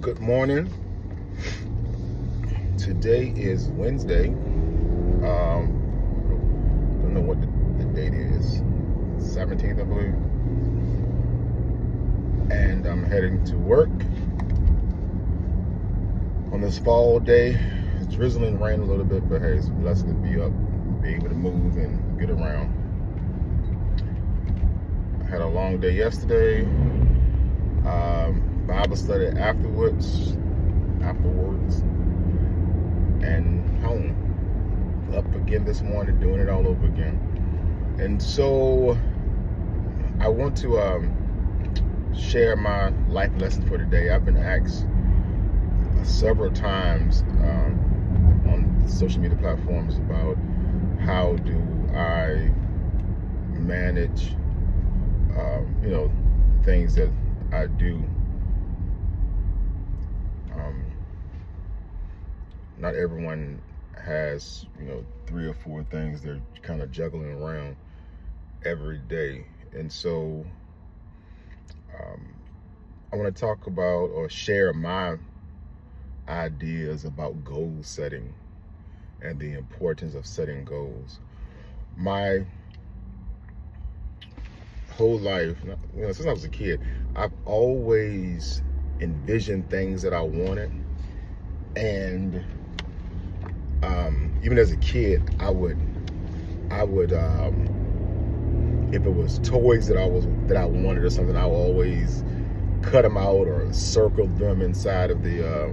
Good morning. Today is Wednesday. Don't know what the date is. 17th, I believe. And I'm heading to work on this fall day. It's drizzling, rain a little bit, but hey, it's a blessing to be up, be able to move and get around. I had a long day yesterday. Bible study afterwards, and home. Up again this morning, doing it all over again. And so I want to share my life lesson for today. I've been asked several times on social media platforms about how do I manage, things that I do. Not everyone has, 3 or 4 things they're kind of juggling around every day. And so I want to talk about or share my ideas about goal setting and the importance of setting goals. My whole life, since I was a kid, I've always envisioned things that I wanted. And even as a kid, I would if it was toys that I wanted or something, I would always cut them out or circle them inside of the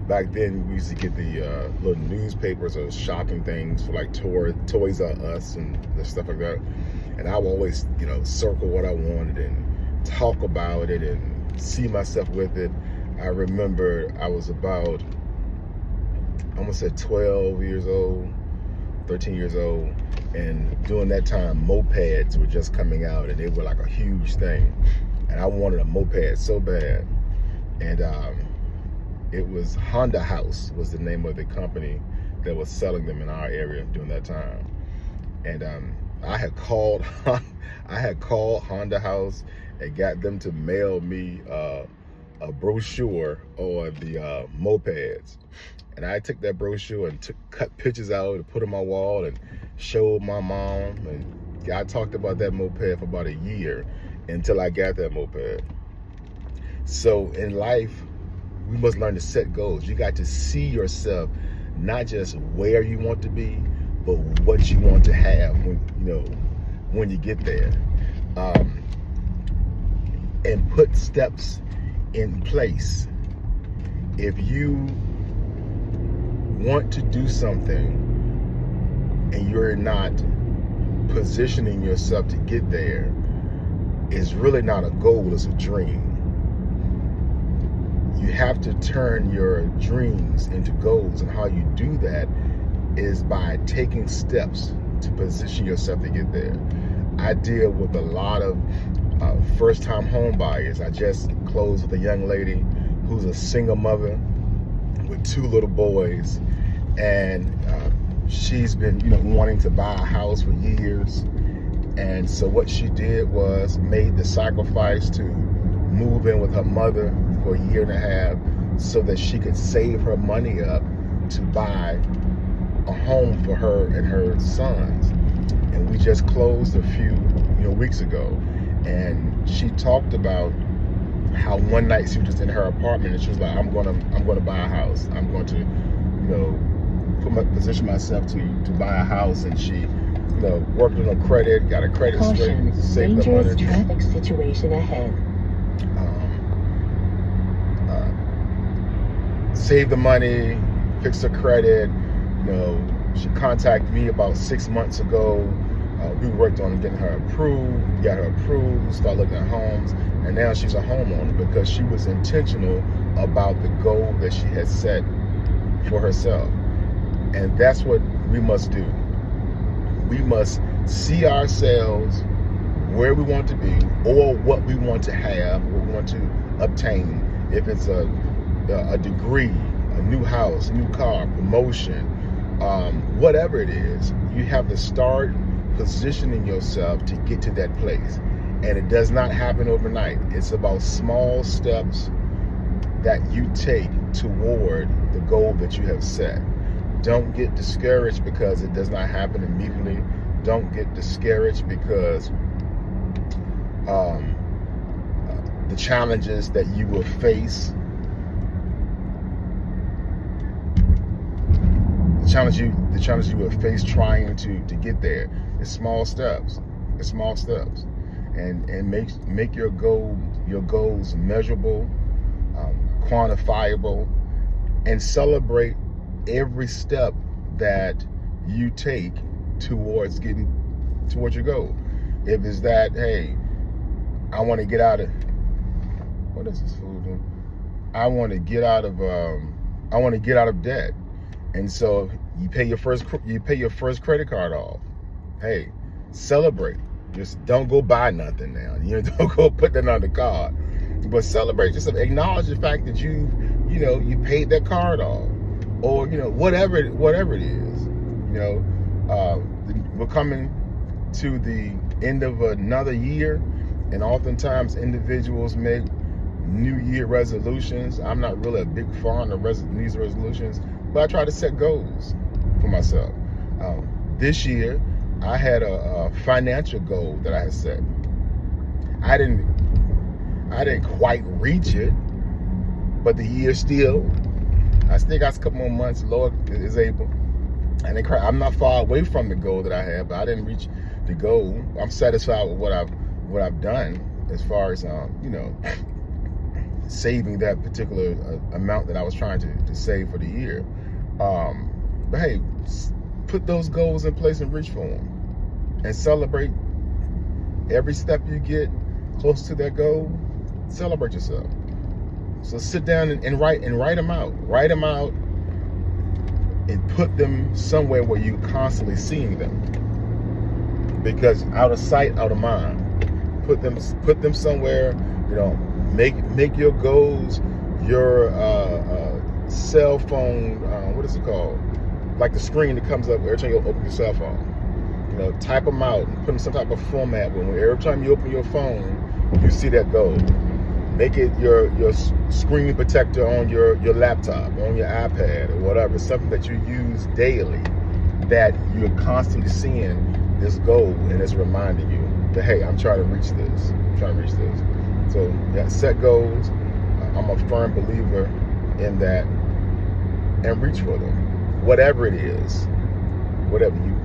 back then we used to get the little newspapers or shopping things for like Toys R Us and stuff like that. And I would always, circle what I wanted and talk about it and see myself with it. I remember I was about, I almost said 12 years old, 13 years old. And during that time, mopeds were just coming out and they were like a huge thing. And I wanted a moped so bad. And it was Honda House was the name of the company that was selling them in our area during that time. And I had called Honda House and got them to mail me a brochure on the mopeds. And I took that brochure and cut pictures out and put on my wall and showed my mom. And I talked about that moped for about a year until I got that moped. So in life, we must learn to set goals. You got to see yourself, not just where you want to be, but what you want to have when you get there. And put steps in place. If you want to do something and you're not positioning yourself to get there, it's really not a goal, it's a dream. You have to turn your dreams into goals, and how you do that is by taking steps to position yourself to get there. I deal with a lot of first-time home buyers. I just closed with a young lady who's a single mother with 2 little boys, and she's been wanting to buy a house for years. And so what she did was made the sacrifice to move in with her mother for a year and a half so that she could save her money up to buy a home for her and her sons. And we just closed a few weeks ago, and she talked about how one night she was just in her apartment and she was like, I'm gonna buy a house. I'm going to position myself to buy a house. And she worked on her credit, got her credit straight, saved the money. Dangerous traffic situation ahead. Saved the money, fixed her credit. She contacted me about 6 months ago. We worked on getting her approved, got her approved, started looking at homes, and now she's a homeowner because she was intentional about the goal that she had set for herself. And that's what we must do. We must see ourselves where we want to be, or what we want to have, what we want to obtain. If it's a degree, a new house, a new car, promotion, whatever it is, you have to start positioning yourself to get to that place. And it does not happen overnight. It's about small steps that you take toward the goal that you have set. Don't get discouraged because it does not happen immediately. Don't get discouraged because the challenges that you will face, the challenge you will face trying to get there. It's small steps. It's small steps, and make your goals measurable, quantifiable, and celebrate every step that you take towards your goal. If it's that, hey, I want to get out of, what is this fool doing? I want to get out of debt, and so you pay your first credit card off. Hey, celebrate. Just don't go buy nothing now. Don't go put that on the card, but celebrate. Just acknowledge the fact that you paid that card off, or whatever it is. We're coming to the end of another year, and oftentimes individuals make New Year resolutions. I'm not really a big fan of these resolutions, but I try to set goals for myself. This year, I had a financial goal that I had set. I didn't quite reach it, but the year I still got a couple more months. Lord is able. I'm not far away from the goal that I had, but I didn't reach the goal. I'm satisfied with what I've done as far as saving that particular amount that I was trying to save for the year. But hey, put those goals in place and reach for them, and celebrate every step you get close to that goal. Celebrate yourself. So sit down and write them out. Write them out and put them somewhere where you're constantly seeing them. Because out of sight, out of mind. Put them somewhere. Make your goals your cell phone. What is it called? Like the screen that comes up every time you open your cell phone. Type them out and put them in some type of format. When every time you open your phone, you see that goal. Make it your screen protector on your laptop, on your iPad, or whatever. Something that you use daily, that you're constantly seeing this goal, and it's reminding you that, hey, I'm trying to reach this. So yeah, set goals. I'm a firm believer in that, and reach for them, whatever it is.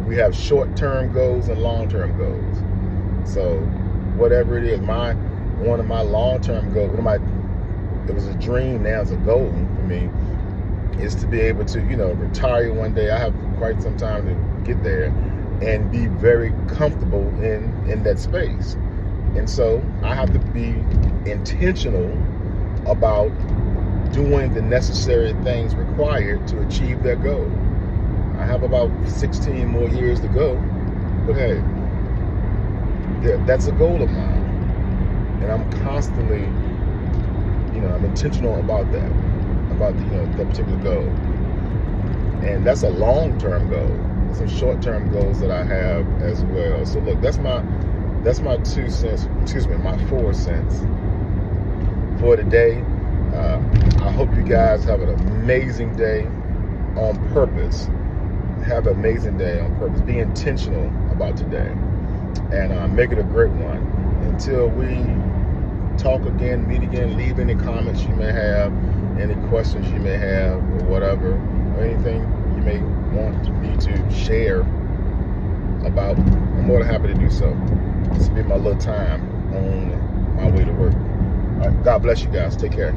We have short-term goals and long-term goals. So whatever it is, one of my long-term goals, it was a dream, now it's a goal for me, is to be able to, retire one day. I have quite some time to get there and be very comfortable in that space. And so I have to be intentional about doing the necessary things required to achieve that goal. I have about 16 more years to go, but hey, that's a goal of mine. And I'm constantly, I'm intentional about that particular goal. And that's a long-term goal. There's some short-term goals that I have as well. So look, that's my 2 cents, my 4 cents for today. I hope you guys have an amazing day on purpose. Have an amazing day on purpose. Be intentional about today, and make it a great one. Until we talk again, meet again, leave any comments you may have, any questions you may have, or whatever, or anything you may want me to share about. I'm more than happy to do so. This will be my little time on my way to work. All right, God bless you guys. Take care.